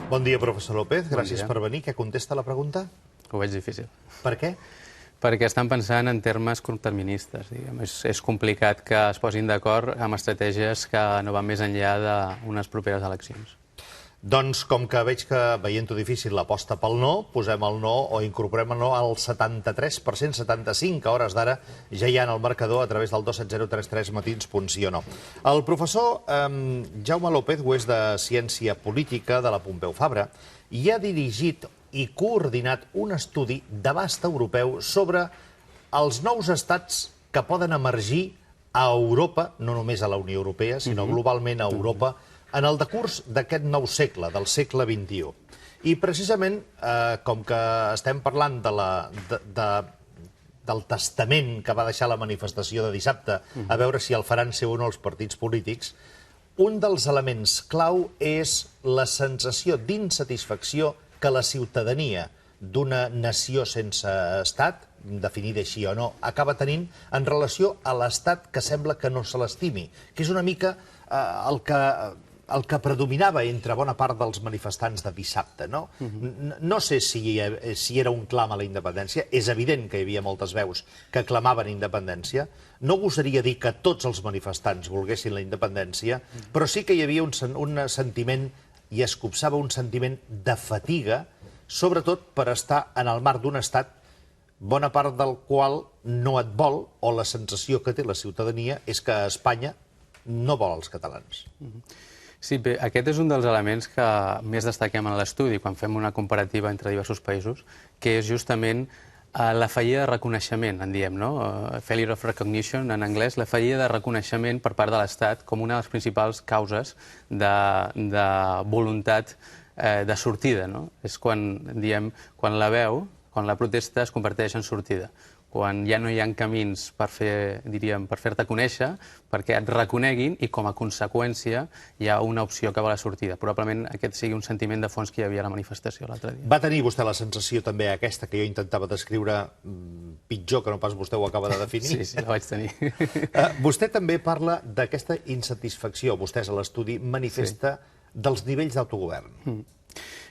Bon dia, professor López. Gràcies per venir. Què contesta la pregunta? Ho veig difícil. Per què? Perquè estan pensant en termes curtterministes, diguem. És complicat que es posin d'acord amb estratègies que no van més enllà d'unes properes eleccions. Doncs, com que veig que, veient-ho difícil, l'aposta pel no, posem el no o incorporem el no al 73%, 75% a hores d'ara, ja hi ha en el marcador a través del 27033 matins.sí o no. El professor Jaume López ho és de Ciència Política de la Pompeu Fabra i ha dirigit i coordinat un estudi d'abast europeu sobre els nous estats que poden emergir a Europa, no només a la Unió Europea, sinó globalment a Europa, en el decurs d'aquest nou segle, del segle XXI. I precisament, com que estem parlant del testament que va deixar la manifestació de dissabte, a veure si el faran seu o no els partits polítics, un dels elements clau és la sensació d'insatisfacció que la ciutadania d'una nació sense estat, definida així o no, acaba tenint en relació a l'estat que sembla que no se l'estimi, que és una mica el que predominava entre bona part dels manifestants de dissabte, no? No sé si era un clam a la independència. És evident que hi havia moltes veus que clamaven independència. No gosaria dir que tots els manifestants volguessin la independència, però sí que hi havia un sentiment, i es copsava un sentiment de fatiga, sobretot per estar en el marc d'un estat bona part del qual no et vol, o la sensació que té la ciutadania és que Espanya no vol els catalans. Sí, bé, aquest és un dels elements que més destaquem en l'estudi quan fem una comparativa entre diversos països, que és justament la fallida de reconeixement, en diem, no? Failure of recognition, en anglès, la fallida de reconeixement per part de l'Estat com una de les principals causes de voluntat de sortida, no? És quan, diem, quan la veu, quan la protesta es converteix en sortida. Quan ja no hi ha camins per fer-te conèixer, perquè et reconeguin i, com a conseqüència, hi ha una opció que va a la sortida. Probablement aquest sigui un sentiment de fons que hi havia a la manifestació l'altre dia. Va tenir vostè la sensació també aquesta que jo intentava descriure pitjor que no pas vostè ho acaba de definir? Sí, la vaig tenir. Vostè també parla d'aquesta insatisfacció. Vostès a l'estudi manifesta dels nivells d'autogovern.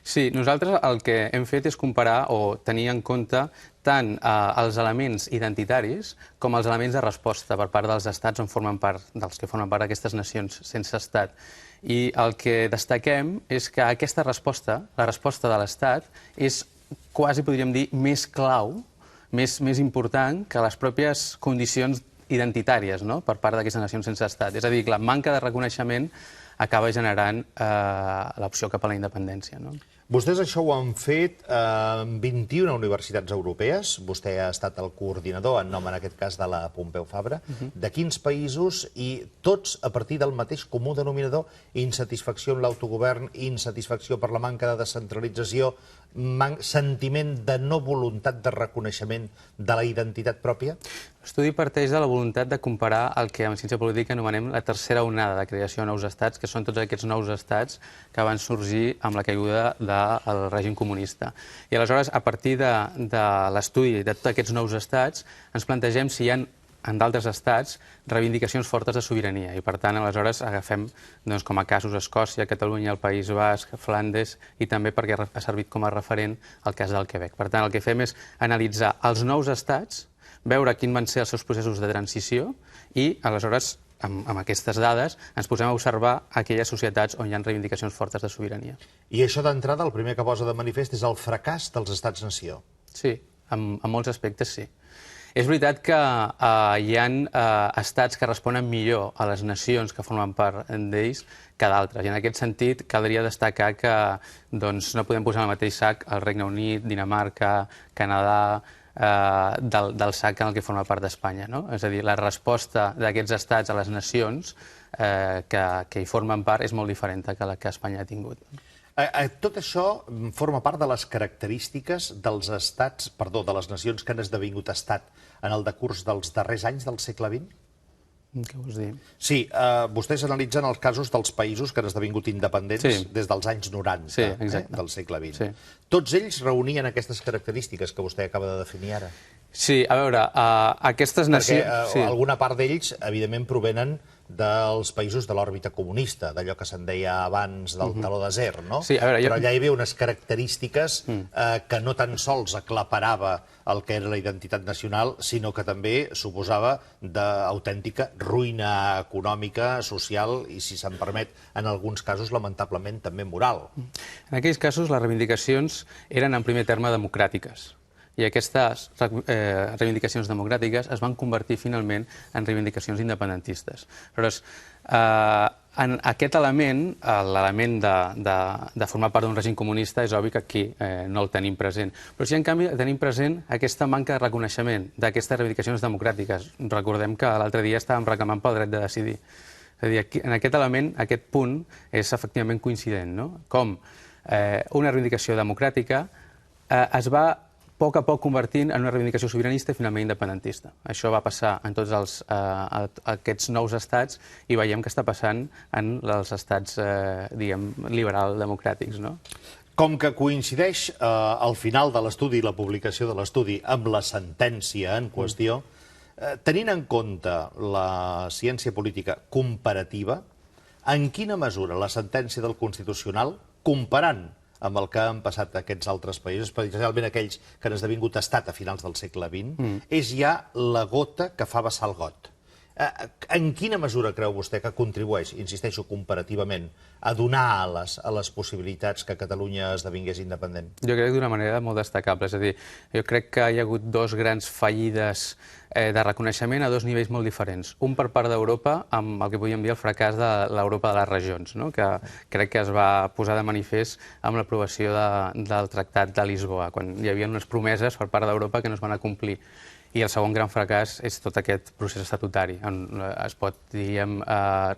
Sí, nosaltres el que hem fet és comparar o tenir en compte tant els elements identitaris com els elements de resposta per part dels estats dels que formen part d'aquestes nacions sense estat. I el que destaquem és que aquesta resposta, la resposta de l'estat, és quasi, podríem dir, més clau, més important que les pròpies condicions identitàries, no?, per part d'aquestes nacions sense estat. És a dir, la manca de reconeixement acaba generant l'opció cap a la independència, no? Vostès això ho han fet en 21 universitats europees. Vostè ha estat el coordinador, en nom en aquest cas de la Pompeu Fabra, de 15 països, i tots a partir del mateix comú denominador: insatisfacció en l'autogovern, insatisfacció per la manca de descentralització, sentiment de no voluntat de reconeixement de la identitat pròpia? L'estudi parteix de la voluntat de comparar el que en ciència política anomenem la tercera onada de creació de nous estats, que són tots aquests nous estats que van sorgir amb la caiguda del règim comunista. I aleshores, a partir de l'estudi de tots aquests nous estats, ens plantegem si hi ha en d'altres estats reivindicacions fortes de sobirania. I, per tant, aleshores agafem com a casos Escòcia, Catalunya, el País Basc, Flandes, i també perquè ha servit com a referent el cas del Quebec. Per tant, el que fem és analitzar els nous estats, veure quins van ser els seus processos de transició i, aleshores, amb aquestes dades, ens posem a observar aquelles societats on hi ha reivindicacions fortes de sobirania. I això d'entrada, el primer que posa de manifest és el fracàs dels estats-nació. Sí, en molts aspectes sí. És veritat que hi ha estats que responen millor a les nacions que formen part d'ells que d'altres. I en aquest sentit caldria destacar que no podem posar en el mateix sac el Regne Unit, Dinamarca, Canadà, del sac en el que forma part d'Espanya, no? És a dir, la resposta d'aquests estats a les nacions que hi formen part és molt diferent que la que Espanya ha tingut. Tot això forma part de les característiques dels estats, perdó, de les nacions que han esdevingut estat en el decurs dels darrers anys del segle XX? Què vols dir? Sí, vostès analitzen els casos dels països que han esdevingut independents des dels anys 90 del segle XX. Tots ells reunien aquestes característiques que vostè acaba de definir ara. Sí, a veure, aquestes nacions... Perquè alguna part d'ells, evidentment, provenen dels països de l'òrbita comunista, d'allò que se'n deia abans del teló d'acer, no? Sí, a veure, però allà hi havia unes característiques que no tan sols aclaparava el que era la identitat nacional, sinó que també suposava d'autèntica ruïna econòmica, social i, si se'm permet, en alguns casos, lamentablement, també moral. En aquells casos, les reivindicacions eren, en primer terme, democràtiques. I aquestes reivindicacions democràtiques es van convertir finalment en reivindicacions independentistes. Aleshores, en aquest element, l'element de formar part d'un règim comunista, és obvi que aquí no el tenim present. Però sí, en canvi, tenim present aquesta manca de reconeixement d'aquestes reivindicacions democràtiques. Recordem que l'altre dia estàvem reclamant pel dret de decidir. És a dir, en aquest element, aquest punt és efectivament coincident, no? Com una reivindicació democràtica es va a poc convertint en una reivindicació sobiranista i finalment independentista. Això va passar en tots aquests nous estats i veiem que està passant en els estats, diguem, liberal-democràtics, no? Com que coincideix al final de l'estudi i la publicació de l'estudi amb la sentència en qüestió, tenint en compte la ciència política comparativa, en quina mesura la sentència del Constitucional, comparant amb el que han passat aquests altres països, especialment aquells que han esdevingut estat a finals del segle XX, és ja la gota que fa vessar el got. En quina mesura creu vostè que contribueix, insisteixo, comparativament, a donar a les possibilitats que Catalunya esdevingués independent? Jo crec d'una manera molt destacable. És a dir, jo crec que hi ha hagut dos grans fallides de reconeixement a dos nivells molt diferents. Un per part d'Europa, amb el que podríem dir el fracàs de l'Europa de les regions, no? Que crec que es va posar de manifest amb l'aprovació del Tractat de Lisboa, quan hi havia unes promeses per part d'Europa que no es van complir. I el segon gran fracàs és tot aquest procés estatutari. Es pot, diguem,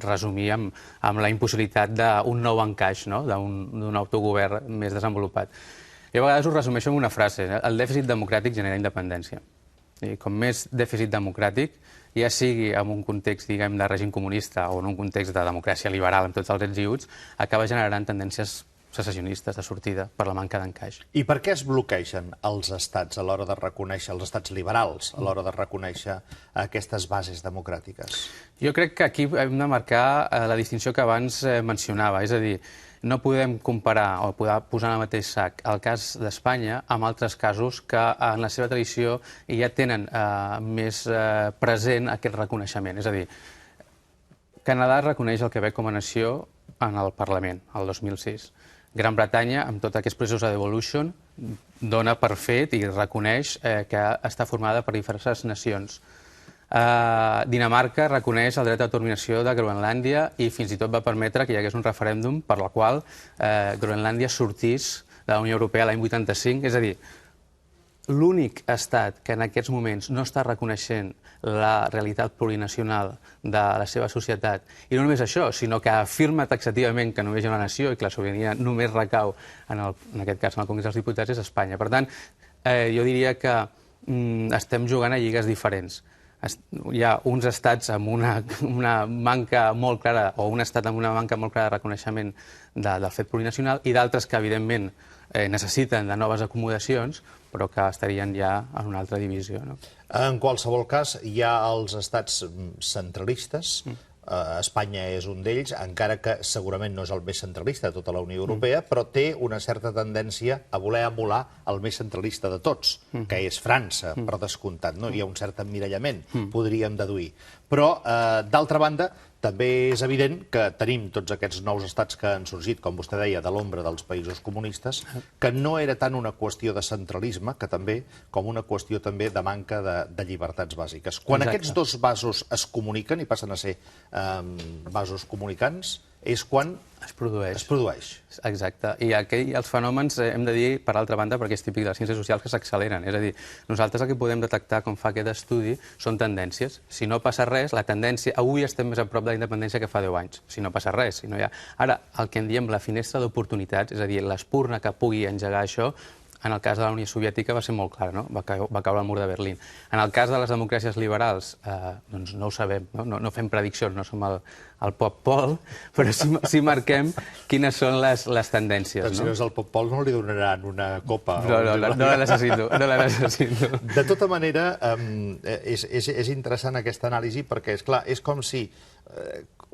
resumir amb la impossibilitat d'un nou encaix, no? D'un autogovern més desenvolupat. Jo a vegades ho resumeixo amb una frase: el dèficit democràtic genera independència. I com més dèficit democràtic, ja sigui en un context, diguem, de règim comunista o en un context de democràcia liberal amb tots els drets i uts, acaba generant tendències secessionistes de sortida per la manca d'encaix. I per què es bloquegen els estats a l'hora de reconèixer, els estats liberals, a l'hora de reconèixer aquestes bases democràtiques? Jo crec que aquí hem de marcar la distinció que abans mencionava, és a dir, no podem comparar o posar en el mateix sac el cas d'Espanya amb altres casos que en la seva tradició ja tenen més present aquest reconeixement. És a dir, Canadà reconeix el Quebec com a nació en el Parlament, el 2006. Gran Bretanya, amb tot aquest procés de devolution, dona per fet i reconeix que està formada per diverses nacions. Dinamarca reconeix el dret d'autodeterminació de Groenlàndia i fins i tot va permetre que hi hagués un referèndum per la qual Groenlàndia sortís de la Unió Europea l'any 85. És a dir, l'únic estat que en aquests moments no està reconeixent la realitat plurinacional de la seva societat, i no només això, sinó que afirma taxativament que només hi ha una nació i que la sobirania només recau, en aquest cas, en el Congrés dels Diputats, és Espanya. Per tant, jo diria que estem jugant a lligues diferents. Hi ha uns estats amb una manca molt clara, o un estat amb una manca molt clara de reconeixement del fet plurinacional, i d'altres que, evidentment, necessiten de noves acomodacions, però que estarien ja en una altra divisió. En qualsevol cas, hi ha els estats centralistes. Espanya és un d'ells, encara que segurament no és el més centralista de tota la Unió Europea, però té una certa tendència a voler emular el més centralista de tots, que és França, per descomptat. Hi ha un cert emmirallament, podríem deduir. Però, d'altra banda, també és evident que tenim tots aquests nous estats que han sorgit, com vostè deia, de l'ombra dels països comunistes, que no era tant una qüestió de centralisme, que també, com una qüestió també de manca de llibertats bàsiques. Quan aquests dos vasos es comuniquen i passen a ser vasos comunicants, és quan es produeix. Exacte. I aquí els fenòmens, hem de dir, per altra banda, perquè és típic de les ciències socials, que s'acceleren. És a dir, nosaltres el que podem detectar, com fa aquest estudi, són tendències. Si no passa res, la tendència... Avui estem més a prop de la independència que fa 10 anys. Si no passa res, si no hi ha... Ara, el que en diem la finestra d'oportunitats, és a dir, l'espurna que pugui engegar això, En el cas de la Unió Soviètica va ser molt clar, no? Va caure el mur de Berlín. En el cas de les democràcies liberals, doncs no ho sabem, no fem prediccions, no som el pop-pol, però sí marquem quines són les tendències. Si no és el pop-pol no li donaran una copa. No la necessito, no la necessito. De tota manera, és interessant aquesta anàlisi perquè, esclar, és com si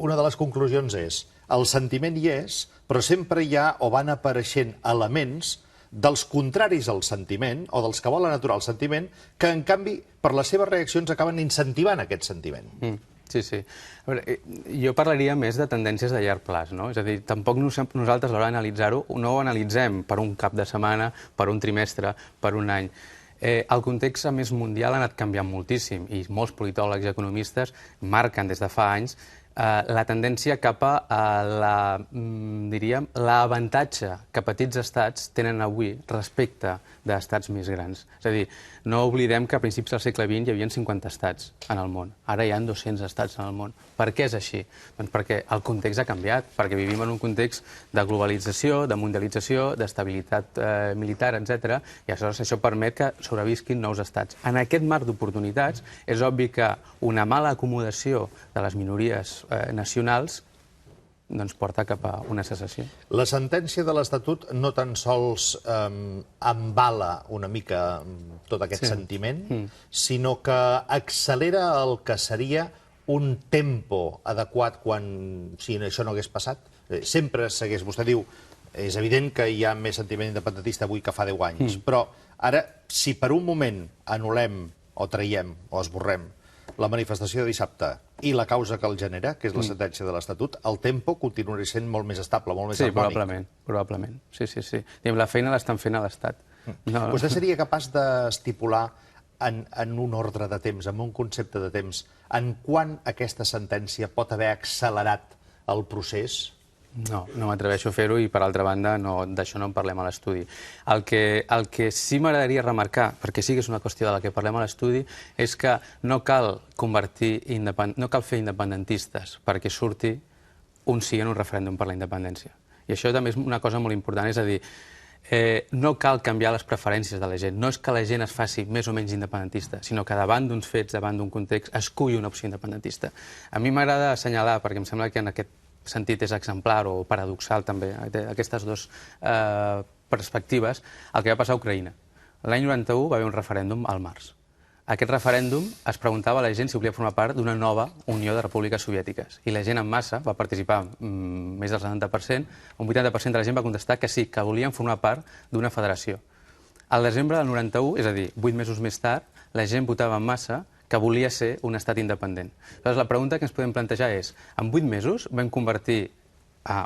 una de les conclusions és el sentiment hi és, però sempre hi ha o van apareixent elements dels contraris al sentiment o dels que volen aturar el sentiment que, en canvi, per les seves reaccions acaben incentivant aquest sentiment. Sí, sí. A veure, jo parlaria més de tendències de llarg plaç, no? És a dir, tampoc nosaltres a l'hora d'analitzar-ho no ho analitzem per un cap de setmana, per un trimestre, per un any. El context, a més, mundial ha anat canviant moltíssim i molts politòlegs i economistes marquen des de fa anys la tendència cap a l'avantatge que petits estats tenen avui respecte d'estats més grans. És a dir, no oblidem que a principis del segle XX hi havia 50 estats en el món. Ara hi ha 200 estats en el món. Per què és així? Doncs perquè el context ha canviat, perquè vivim en un context de globalització, de mundialització, d'estabilitat militar, etc. I aleshores això permet que sobrevisquin nous estats. En aquest marc d'oportunitats és obvi que una mala acomodació de les minories nacionals doncs porta cap a una secessió. La sentència de l'Estatut no tan sols embala una mica tot aquest sentiment, sinó que accelera el que seria un tempo adequat si això no hagués passat. Sempre s'hagués... Vostè diu, és evident que hi ha més sentiment independentista avui que fa 10 anys, però ara, si per un moment anul·lem o traiem o esborrem la manifestació de dissabte i la causa que el genera, que és la sentència de l'Estatut, el tempo continuarà sent molt més estable, molt més harmònic. Sí, probablement. Sí. La feina l'estan fent a l'Estat. Vostè seria capaç d'estipular en un ordre de temps, en un concepte de temps, en quan aquesta sentència pot haver accelerat el procés? No m'atreveixo a fer-ho i, per altra banda, d'això no en parlem a l'estudi. El que sí m'agradaria remarcar, perquè sí que és una qüestió de la que parlem a l'estudi, és que no cal fer independentistes perquè surti un sí en un referèndum per la independència. I això també és una cosa molt important, és a dir, no cal canviar les preferències de la gent. No és que la gent es faci més o menys independentista, sinó que davant d'uns fets, davant d'un context, esculli una opció independentista. A mi m'agrada assenyalar, perquè em sembla que en aquest sentit és exemplar o paradoxal també, aquestes dues perspectives, el que va passar a Ucraïna. L'any 91 va haver un referèndum al març. Aquest referèndum es preguntava a la gent si volia formar part d'una nova Unió de Repúbliques Soviètiques. I la gent en massa va participar més del 70%, un 80% de la gent va contestar que sí, que volien formar part d'una federació. Al desembre del 91, és a dir, 8 mesos més tard, la gent votava en massa que volia ser un estat independent. Llavors, la pregunta que ens podem plantejar és, en 8 mesos vam convertir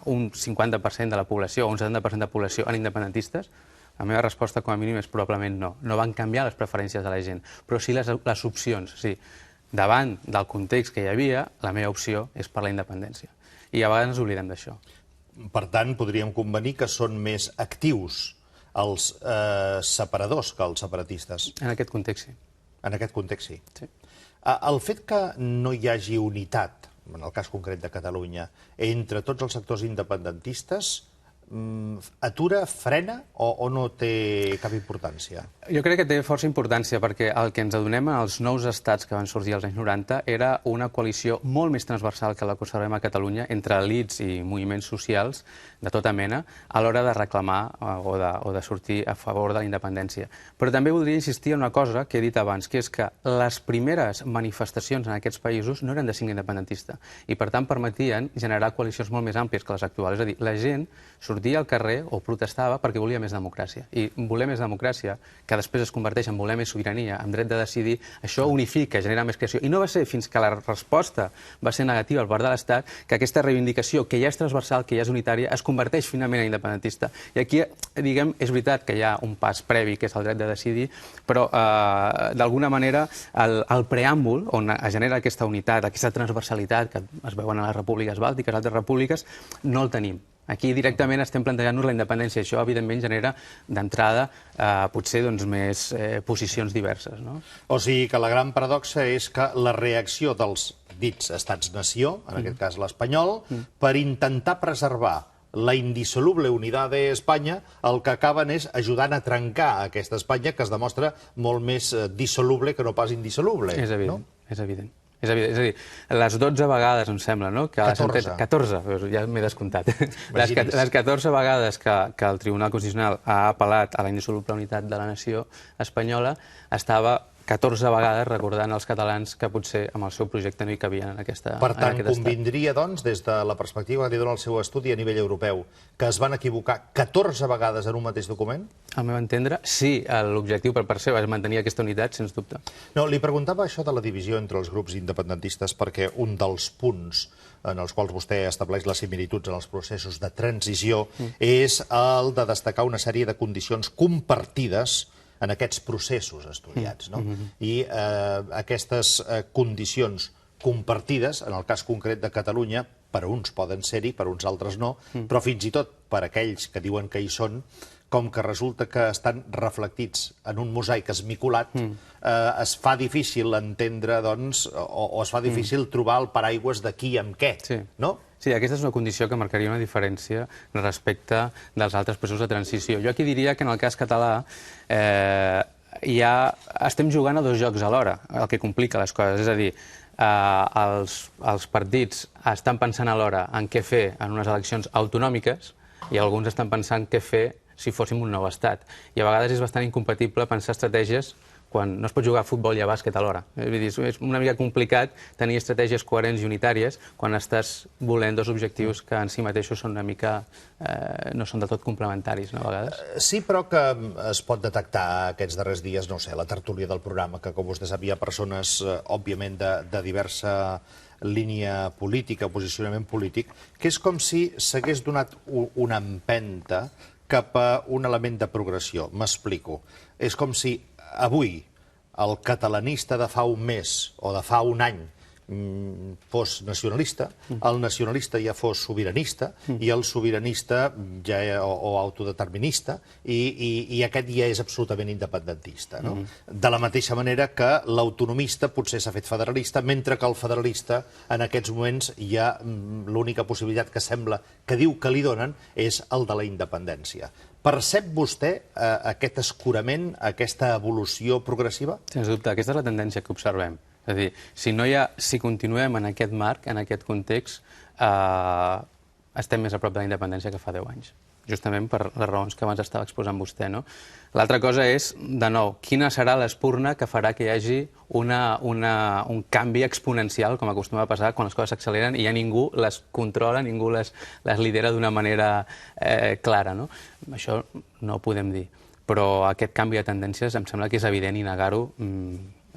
un 50% de la població o un 70% de la població en independentistes? La meva resposta, com a mínim, és probablement no. No van canviar les preferències de la gent, però sí les opcions. Sí, davant del context que hi havia, la meva opció és per la independència. I a vegades ens oblidem d'això. Per tant, podríem convenir que són més actius els separadors que els separatistes. En aquest context, sí. En aquest context, sí. Sí. El fet que no hi hagi unitat, en el cas concret de Catalunya, entre tots els sectors independentistes, atura, frena o no té cap importància? Jo crec que té força importància perquè el que ens adonem als nous estats que van sorgir als anys 90 era una coalició molt més transversal que la que observem a Catalunya entre elits i moviments socials de tota mena a l'hora de reclamar o de sortir a favor de la independència. Però també voldria insistir en una cosa que he dit abans, que és que les primeres manifestacions en aquests països no eren de signe independentista i, per tant, permetien generar coalicions molt més àmplies que les actuals. És a dir, la gent sortia al carrer o protestava perquè volia més democràcia. I voler més democràcia, que després es converteix en voler més sobirania, en dret de decidir, això unifica, genera més creació. I no va ser fins que la resposta va ser negativa al part de l'Estat que aquesta reivindicació, que ja és transversal, que ja és unitària, es converteix finalment en independentista. I aquí, diguem, és veritat que hi ha un pas previ, que és el dret de decidir, però d'alguna manera el preàmbul on es genera aquesta unitat, aquesta transversalitat que es veuen a les repúbliques bàltiques, altres repúbliques, no el tenim. Aquí directament estem plantejant-nos la independència. Això, evidentment, genera d'entrada potser més posicions diverses. O sigui que la gran paradoxa és que la reacció dels dits estats-nació, en aquest cas l'espanyol, per intentar preservar la indissoluble unidad de Espanya, el que acaben és ajudant a trencar aquesta Espanya, que es demostra molt més dissoluble que no pas indissoluble. És evident, és evident. És a dir, les 12 vegades, em sembla, no? 14. 14, ja m'he descomptat. Les 14 vegades que el Tribunal Constitucional ha apel·lat a la indissoluble unitat de la nació espanyola, estava 14 vegades recordant als catalans que potser amb el seu projecte no hi cabien en aquest estat. Per tant, convindria, doncs, des de la perspectiva que li dona el seu estudi a nivell europeu, que es van equivocar 14 vegades en un mateix document? Al meu entendre, sí, l'objectiu per part seva és mantenir aquesta unitat, sens dubte. No, li preguntava això de la divisió entre els grups independentistes perquè un dels punts en els quals vostè estableix les similituds en els processos de transició és el de destacar una sèrie de condicions compartides en aquests processos estudiats. I aquestes condicions compartides, en el cas concret de Catalunya, per a uns poden ser-hi, per a uns altres no, però fins i tot per a aquells que diuen que hi són, com que resulta que estan reflectits en un mosaic esmicolat, es fa difícil entendre, doncs, o es fa difícil trobar el paraigües de qui amb què, no? Sí, aquesta és una condició que marcaria una diferència respecte dels altres processos de transició. Jo aquí diria que en el cas català ja estem jugant a dos jocs alhora, el que complica les coses. És a dir, els partits estan pensant alhora en què fer en unes eleccions autonòmiques i alguns estan pensant què fer si fóssim un nou estat. I a vegades és bastant incompatible pensar estratègies quan no es pot jugar a futbol i a bàsquet alhora. És una mica complicat tenir estratègies coherents i unitàries quan estàs volent dos objectius que en si mateixos són una mica... no són del tot complementaris, no, a vegades. Sí, però que es pot detectar aquests darrers dies, no sé, la tertúlia del programa, que com vostè sap hi ha persones, òbviament, de diversa línia política, posicionament polític, que és com si s'hagués donat una empenta cap a un element de progressió. M'explico. És com si avui el catalanista de fa un mes o de fa un any fos nacionalista, el nacionalista ja fos sobiranista i el sobiranista ja o autodeterminista i aquest ja és absolutament independentista. De la mateixa manera que l'autonomista potser s'ha fet federalista, mentre que el federalista en aquests moments ja l'única possibilitat que sembla que diu que li donen és el de la independència. Percep vostè aquest escurament, aquesta evolució progressiva? Sens dubte, aquesta és la tendència que observem. És a dir, si continuem en aquest marc, en aquest context, estem més a prop de la independència que fa 10 anys. Justament per les raons que abans estava exposant vostè, no? L'altra cosa és, de nou, quina serà l'espurna que farà que hi hagi un canvi exponencial, com acostuma a passar, quan les coses s'acceleren i ja ningú les controla, ningú les lidera d'una manera clara, no? Això no ho podem dir. Però aquest canvi de tendències em sembla que és evident i negar-ho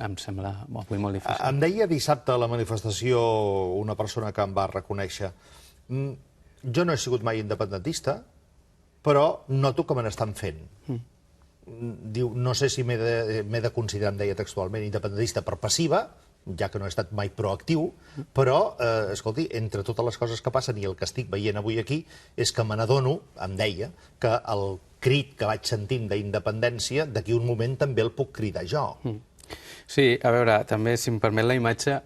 em sembla avui molt difícil. Em deia dissabte a la manifestació una persona que em va reconèixer jo no he sigut mai independentista, però noto que me n'estan fent. Diu, no sé si m'he de considerar, em deia textualment, independentista per passiva, ja que no he estat mai proactiu, però, escolti, entre totes les coses que passen i el que estic veient avui aquí, és que me n'adono, em deia, que el crit que vaig sentint d'independència, d'aquí un moment també el puc cridar jo. Sí, a veure, també, si em permet la imatge,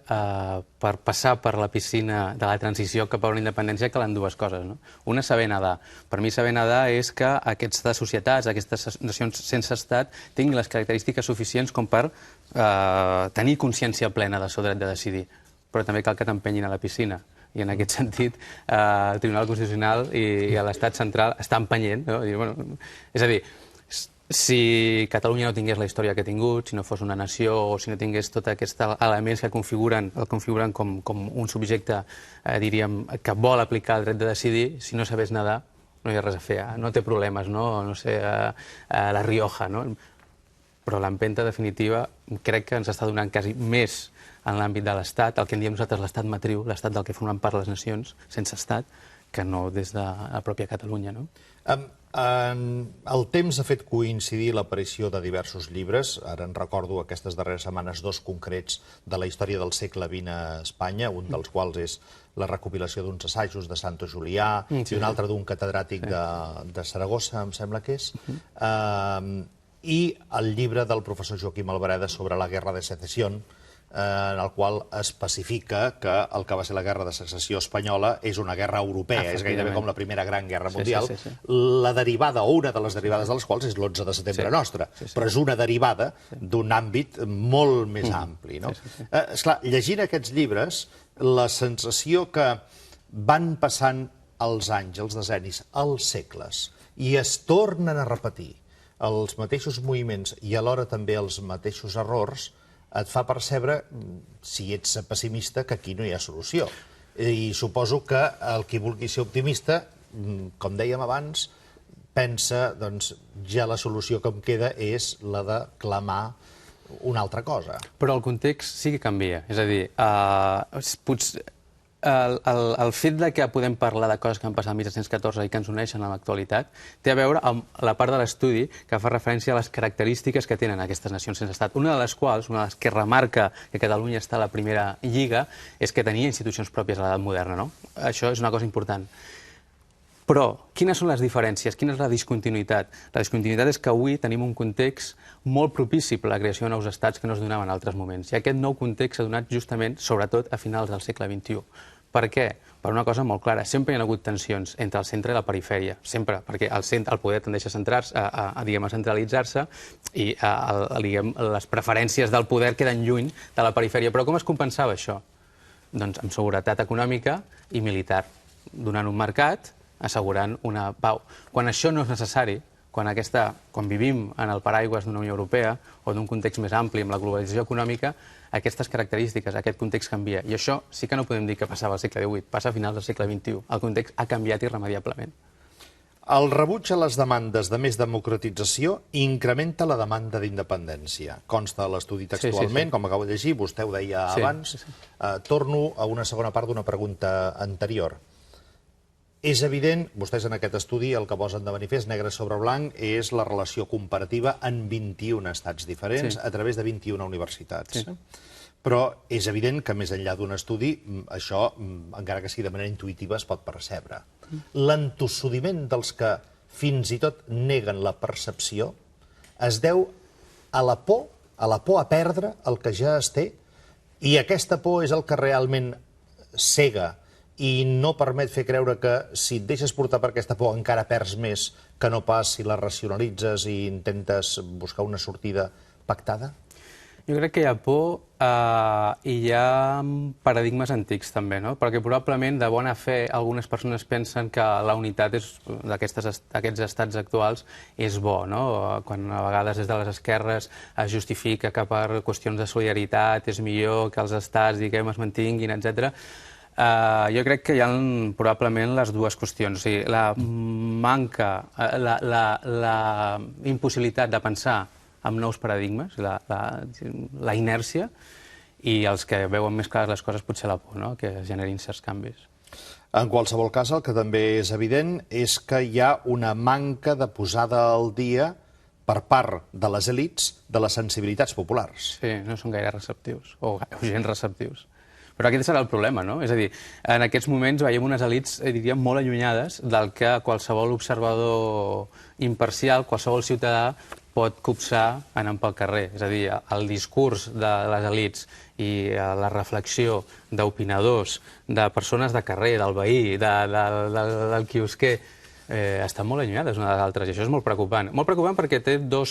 per passar per la piscina de la transició cap a una independència calen dues coses, no? Una, saber nedar. Per mi, saber nedar és que aquestes societats, aquestes nacions sense estat, tinguin les característiques suficients com per tenir consciència plena del seu dret de decidir. Però també cal que t'empenyin a la piscina. I en aquest sentit, el Tribunal Constitucional i l'Estat central estan empenyent, no? És a dir, si Catalunya no tingués la història que ha tingut, si no fos una nació o si no tingués tots aquests elements que el configuren com un subjecte, diríem, que vol aplicar el dret de decidir, si no sabés nedar, no hi ha res a fer, no té problemes, no sé, la Rioja, no? Però l'empenta definitiva crec que ens està donant quasi més en l'àmbit de l'Estat, el que en diem nosaltres l'estat matriu, l'estat del que formen part les nacions, sense estat, que no des de la pròpia Catalunya, no? El temps ha fet coincidir l'aparició de diversos llibres. Ara en recordo aquestes darreres setmanes dos concrets de la història del segle XX a Espanya, un dels quals és la recopilació d'uns assajos de Santo Julià i un altre d'un catedràtic de Saragossa, em sembla que és, i el llibre del professor Joaquim Albareda sobre la Guerra de Secesión, en el qual especifica que el que va ser la Guerra de Secessió Espanyola és una guerra europea, és gairebé com la Primera Gran Guerra Mundial, la derivada, o una de les derivades de les quals, és l'11 de setembre nostre, però és una derivada d'un àmbit molt més ampli. Esclar, llegint aquests llibres, la sensació que van passant els anys, els decennis, els segles, i es tornen a repetir els mateixos moviments i alhora també els mateixos errors, et fa percebre, si ets pessimista, que aquí no hi ha solució. I suposo que el qui vulgui ser optimista, com dèiem abans, pensa, doncs, ja la solució que em queda és la de clamar una altra cosa. Però el context sí que canvia. És a dir, el fet de que podem parlar de coses que han passat el 1714 i que ens uneixen a l'actualitat té a veure amb la part de l'estudi que fa referència a les característiques que tenen aquestes nacions sense estat. Una de les quals, una de les que remarca que Catalunya està a la primera lliga, és que tenia institucions pròpies a l'edat moderna, no? Això és una cosa important. Però, quines són les diferències? Quina és la discontinuïtat? La discontinuïtat és que avui tenim un context molt propici per a la creació de nous estats que no es donaven en altres moments. I aquest nou context s'ha donat justament, sobretot, a finals del segle XXI. Per què? Per una cosa molt clara. Sempre hi ha hagut tensions entre el centre i la perifèria. Sempre, perquè el poder tendeix a centralitzar-se i les preferències del poder queden lluny de la perifèria. Però com es compensava això? Doncs amb seguretat econòmica i militar, donant un mercat, assegurant una pau. Quan això no és necessari, quan vivim en el paraigües d'una Unió Europea o d'un context més ampli amb la globalització econòmica, aquestes característiques, aquest context canvia. I això sí que no podem dir que passava al segle XVIII, passa a finals del segle XXI. El context ha canviat irremeiablement. El rebuig a les demandes de més democratització incrementa la demanda d'independència. Consta a l'estudi textualment, com acabo de llegir, vostè ho deia abans. Torno a una segona part d'una pregunta anterior. És evident, vostès en aquest estudi el que posen de manifest, negre sobre blanc, és la relació comparativa en 21 estats diferents a través de 21 universitats. Però és evident que més enllà d'un estudi, això, encara que sigui de manera intuïtiva, es pot percebre. L'entossudiment dels que fins i tot neguen la percepció es deu a la por a perdre el que ja es té, i aquesta por és el que realment cega i no permet fer creure que si et deixes portar per aquesta por encara perds més que no pas si la racionalitzes i intentes buscar una sortida pactada? Jo crec que hi ha por i hi ha paradigmes antics també, no? Perquè probablement de bona fe algunes persones pensen que la unitat d'aquests estats actuals és bo, no? Quan a vegades des de les esquerres es justifica que per qüestions de solidaritat és millor que els estats, diguem, es mantinguin, etc. Jo crec que hi ha probablement les dues qüestions. O sigui, la impossibilitat de pensar amb nous paradigmes, la inèrcia, i els que veuen més clares les coses potser la por, no? Que es generin certs canvis. En qualsevol cas, el que també és evident és que hi ha una manca de posada al dia per part de les elits de les sensibilitats populars. Sí, no són gaire receptius, o gens receptius. Però aquest serà el problema, no? És a dir, en aquests moments veiem unes elits, diríem, molt allunyades del que qualsevol observador imparcial, qualsevol ciutadà pot copsar anant pel carrer. És a dir, el discurs de les elits i la reflexió d'opinadors, de persones de carrer, del veí, del quiosquer, estan molt allunyades una de les altres, i això és molt preocupant. Molt preocupant perquè jo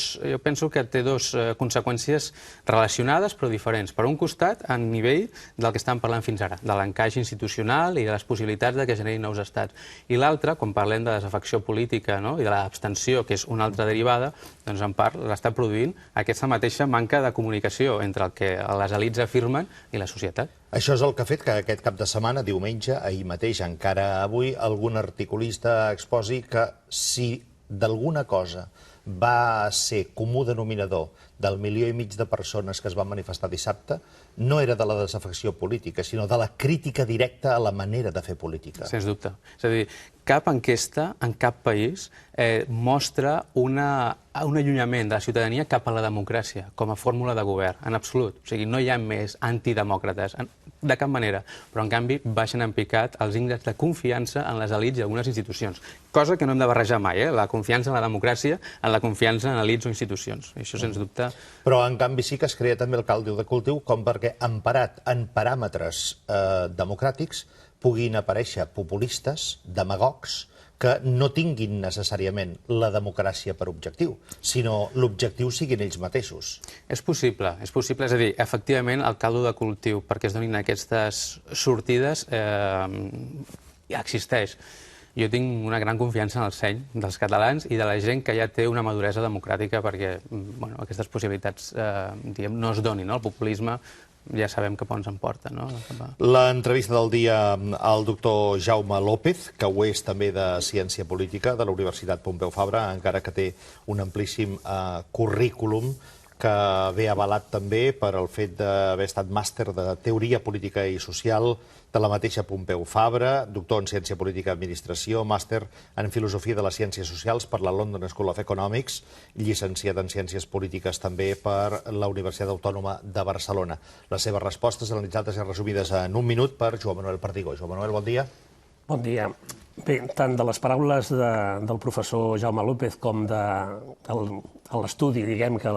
penso que té dos conseqüències relacionades però diferents. Per un costat, a nivell del que estàvem parlant fins ara, de l'encaix institucional i de les possibilitats que generin nous estats. I l'altre, quan parlem de desafecció política i de l'abstenció, que és una altra derivada, doncs en part l'està produint aquesta mateixa manca de comunicació entre el que les elits afirmen i la societat. Això és el que ha fet que aquest cap de setmana, diumenge, ahir mateix, encara avui, algun articulista exposi que si d'alguna cosa va ser comú denominador del 1,5 milió de persones que es van manifestar dissabte, no era de la desafecció política, sinó de la crítica directa a la manera de fer política. Sens dubte. És a dir, cap enquesta en cap país mostra un allunyament de la ciutadania cap a la democràcia com a fórmula de govern, en absolut. O sigui, no hi ha més antidemòcrates, de cap manera. Però, en canvi, baixen en picat els índexs de confiança en les elits i algunes institucions. Cosa que no hem de barrejar mai, la confiança en la democràcia, en la confiança en elits o institucions. Això, sens dubte... Però, en canvi, sí que es crea també el caldo de cultiu com perquè, emparat en paràmetres democràtics, puguin aparèixer populistes, demagogs, que no tinguin necessàriament la democràcia per objectiu, sinó l'objectiu siguin ells mateixos. És possible, és a dir, efectivament, el caldo de cultiu perquè es donin aquestes sortides ja existeix. Jo tinc una gran confiança en el seny dels catalans i de la gent que ja té una maduresa democràtica perquè aquestes possibilitats no es donin. El populisme ja sabem cap on se'n porta. L'entrevista del dia al doctor Jaume López, que ho és també de Ciència Política de la Universitat Pompeu Fabra, encara que té un amplíssim currículum que ve avalat també per el fet d'haver estat màster de Teoria Política i Social de la mateixa Pompeu Fabra, doctor en Ciència Política i Administració, màster en Filosofia de les Ciències Socials per la London School of Economics, llicenciat en Ciències Polítiques també per la Universitat Autònoma de Barcelona. Les seves respostes analitzades i resumides en un minut per Joan Manuel Perdigó. Joan Manuel, bon dia. Bon dia. Bé, tant de les paraules del professor Jaume López com de l'estudi, diguem, que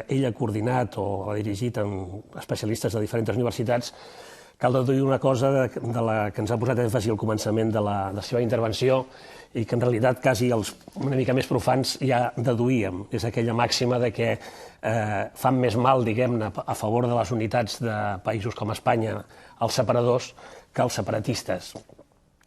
ell ha coordinat o ha dirigit amb especialistes de diferents universitats, cal deduir una cosa de la que ens ha posat èmfasi al començament de la seva intervenció i que en realitat quasi els una mica més profans ja deduïem. És aquella màxima de que fan més mal, diguem-ne, a favor de les unitats de països com Espanya, els separadors, que els separatistes.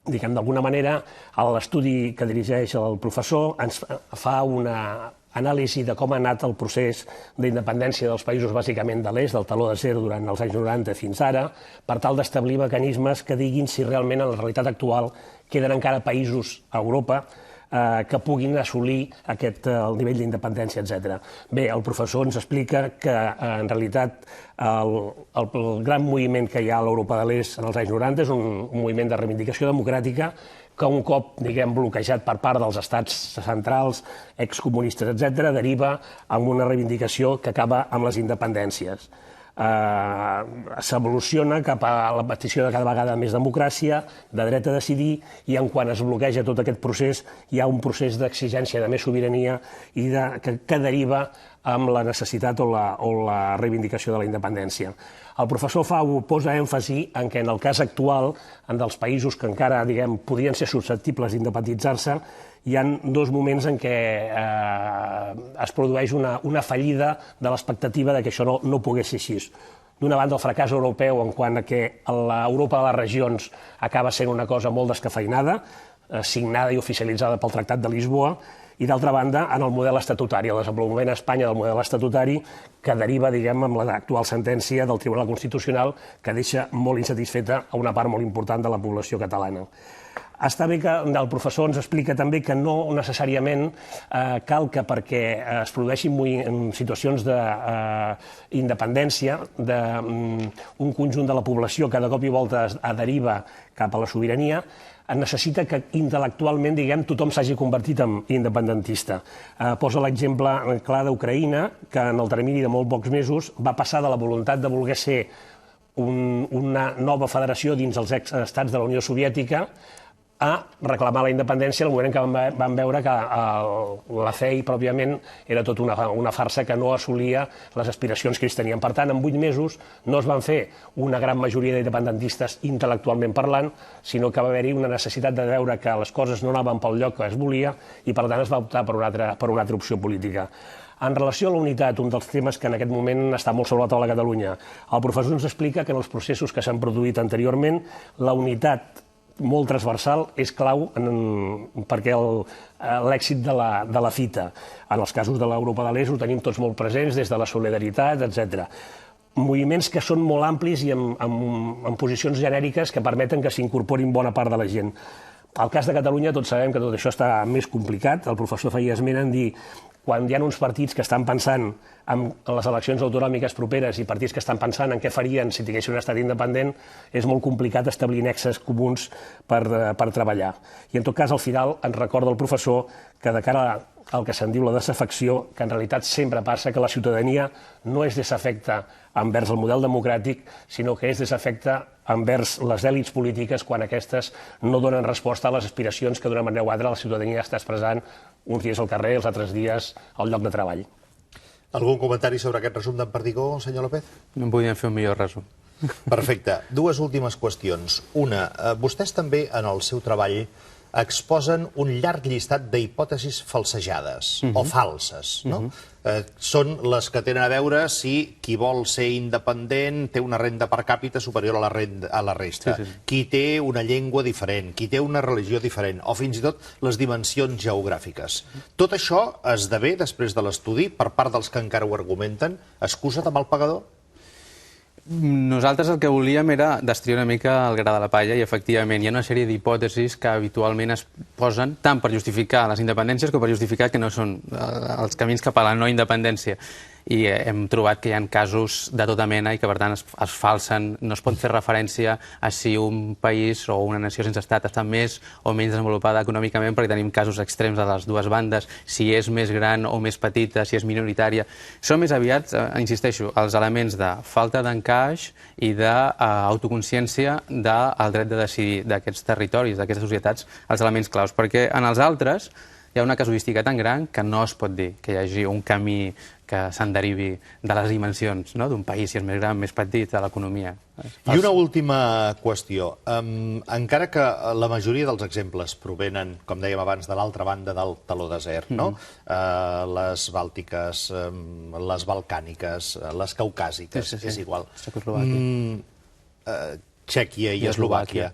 Diguem, d'alguna manera, l'estudi que dirigeix el professor ens fa una anàlisi de com ha anat el procés d'independència dels països bàsicament de l'est, del teló d'acer durant els anys 90 fins ara, per tal d'establir mecanismes que diguin si realment en la realitat actual queden encara països a Europa que puguin assolir el nivell d'independència, etc. Bé, el professor ens explica que en realitat el gran moviment que hi ha a l'Europa de l'est en els anys 90 és un moviment de reivindicació democràtica que un cop, diguem, bloquejat per part dels estats centrals, excomunistes, etc., deriva en una reivindicació que acaba amb les independències. S'evoluciona cap a la petició de cada vegada més democràcia, de dret a decidir, i en quan es bloqueja tot aquest procés hi ha un procés d'exigència de més sobirania i que deriva amb la necessitat o la reivindicació de la independència. El professor posa èmfasi en que en el cas actual, en dels països que encara, diguem, podrien ser susceptibles d'independitzar-se, hi ha dos moments en què es produeix una fallida de l'expectativa de que això no pogués ser així. D'una banda, el fracàs europeu en quant a que l'Europa de les regions acaba sent una cosa molt descafeinada, signada i oficialitzada pel Tractat de Lisboa, i d'altra banda, en el model estatutari, el desenvolupament a Espanya del model estatutari que deriva, diguem, amb l'actual sentència del Tribunal Constitucional que deixa molt insatisfeta a una part molt important de la població catalana. Està bé que el professor ens explica també que no necessàriament cal que perquè es produeixin situacions d'independència d'un conjunt de la població que de cop i volta deriva cap a la sobirania, necessita que intel·lectualment, diguem, tothom s'hagi convertit en independentista. Posa l'exemple clar d'Ucraïna, que en el termini de molt pocs mesos va passar de la voluntat de voler ser una nova federació dins els exestats de la Unió Soviètica a reclamar la independència en el moment en què van veure que la FEI pròpiament era tot una farsa que no assolia les aspiracions que ells tenien. Per tant, en 8 mesos no es van fer una gran majoria d'independentistes intel·lectualment parlant, sinó que va haver-hi una necessitat de veure que les coses no anaven pel lloc que es volia i, per tant, es va optar per una altra opció política. En relació a la unitat, un dels temes que en aquest moment està molt sobre la taula a Catalunya, el professor ens explica que en els processos que s'han produït anteriorment, la unitat molt transversal és clau perquè l'èxit de la fita. En els casos de l'Europa de l'Est ho tenim tots molt presents, des de la solidaritat, etc. Moviments que són molt amplis i amb posicions genèriques que permeten que s'incorporin bona part de la gent. Al cas de Catalunya tots sabem que tot això està més complicat. El professor feia esment en dir quan hi ha uns partits que estan pensant en les eleccions autonòmiques properes i partits que estan pensant en què farien si tinguessin un estat independent, és molt complicat establir nexes comuns per treballar. I en tot cas, al final, ens recorda el professor que de cara el que se'n diu la desafecció, que en realitat sempre passa que la ciutadania no és desafecta envers el model democràtic, sinó que és desafecta envers les èlits polítiques quan aquestes no donen resposta a les aspiracions que d'una manera o altra la ciutadania està expressant uns dies al carrer, els altres dies al lloc de treball. Algun comentari sobre aquest resum d'en Perdigó, senyor López? No en podíem fer un millor resum. Perfecte. Dues últimes qüestions. Una, vostès també en el seu treball exposen un llarg llistat d'hipòtesis falsejades o falses, no? Són les que tenen a veure si qui vol ser independent té una renda per càpita superior a la resta, qui té una llengua diferent, qui té una religió diferent, o fins i tot les dimensions geogràfiques. Tot això esdevé, després de l'estudi, per part dels que encara ho argumenten, excusa de mal pagador? Nosaltres el que volíem era destriar una mica el gra de la palla i, efectivament, hi ha una sèrie d'hipòtesis que habitualment es posen tant per justificar les independències com per justificar que no són els camins cap a la no independència. I hem trobat que hi ha casos de tota mena i que, per tant, es falsen. No es pot fer referència a si un país o una nació sense estat està més o menys desenvolupada econòmicament, perquè tenim casos extrems de les dues bandes, si és més gran o més petita, si és minoritària. Són més aviat, insisteixo, els elements de falta d'encaix i d'autoconsciència del dret de decidir d'aquests territoris, d'aquestes societats, els elements claus. Perquè en els altres hi ha una casuística tan gran que no es pot dir que hi hagi un camí que se'n derivi de les dimensions d'un país, si és més gran, més petit, de l'economia. I una última qüestió. Encara que la majoria dels exemples provenen, com dèiem abans, de l'altra banda del taló desert, no? Les bàltiques, les balcàniques, les caucàsiques, és igual. Txèquia i Eslovàquia.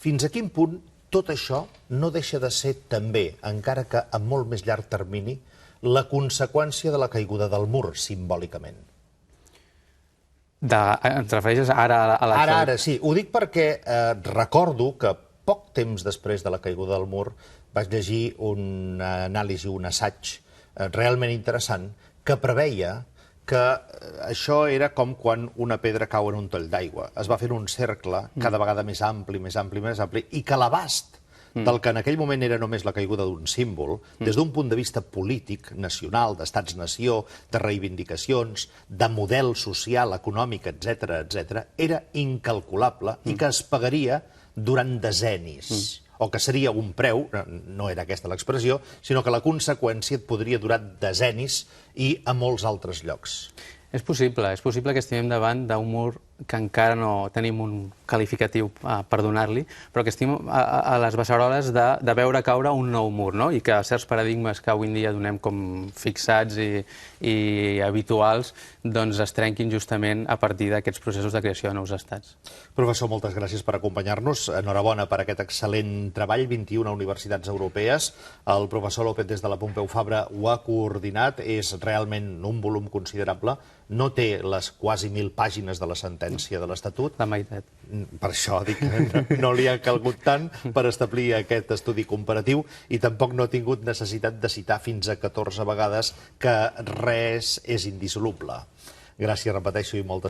Fins a quin punt tot això no deixa de ser també, encara que a molt més llarg termini, la conseqüència de la caiguda del mur, simbòlicament? Et refereixes ara a la... Ara, sí. Ho dic perquè recordo que poc temps després de la caiguda del mur vaig llegir una anàlisi, un assaig realment interessant que preveia que això era com quan una pedra cau en un toll d'aigua. Es va fer un cercle cada vegada més ampli, més ampli, més ampli, i que l'abast del que en aquell moment era només la caiguda d'un símbol, des d'un punt de vista polític, nacional, d'estats-nació, de reivindicacions, de model social, econòmic, etc., era incalculable i que es pagaria durant decennis. O que seria un preu, no era aquesta l'expressió, sinó que la conseqüència et podria durar decennis i a molts altres llocs. És possible que estiguem davant d'un mur que encara no tenim un qualificatiu per donar-li, però que estem a les beceroles de veure caure un nou mur, no? I que certs paradigmes que avui en dia donem com fixats i habituals doncs es trenquin justament a partir d'aquests processos de creació de nous estats. Professor, moltes gràcies per acompanyar-nos. Enhorabona per aquest excel·lent treball, 21 universitats europees. El professor López des de la Pompeu Fabra ho ha coordinat, és realment un volum considerable. No té les quasi 1.000 pàgines de la sentència de l'Estatut. La meitat. Per això dic que no li ha calgut tant per establir aquest estudi comparatiu i tampoc no ha tingut necessitat de citar fins a 14 vegades que res és indissoluble. Gràcies, repeteixo, i moltes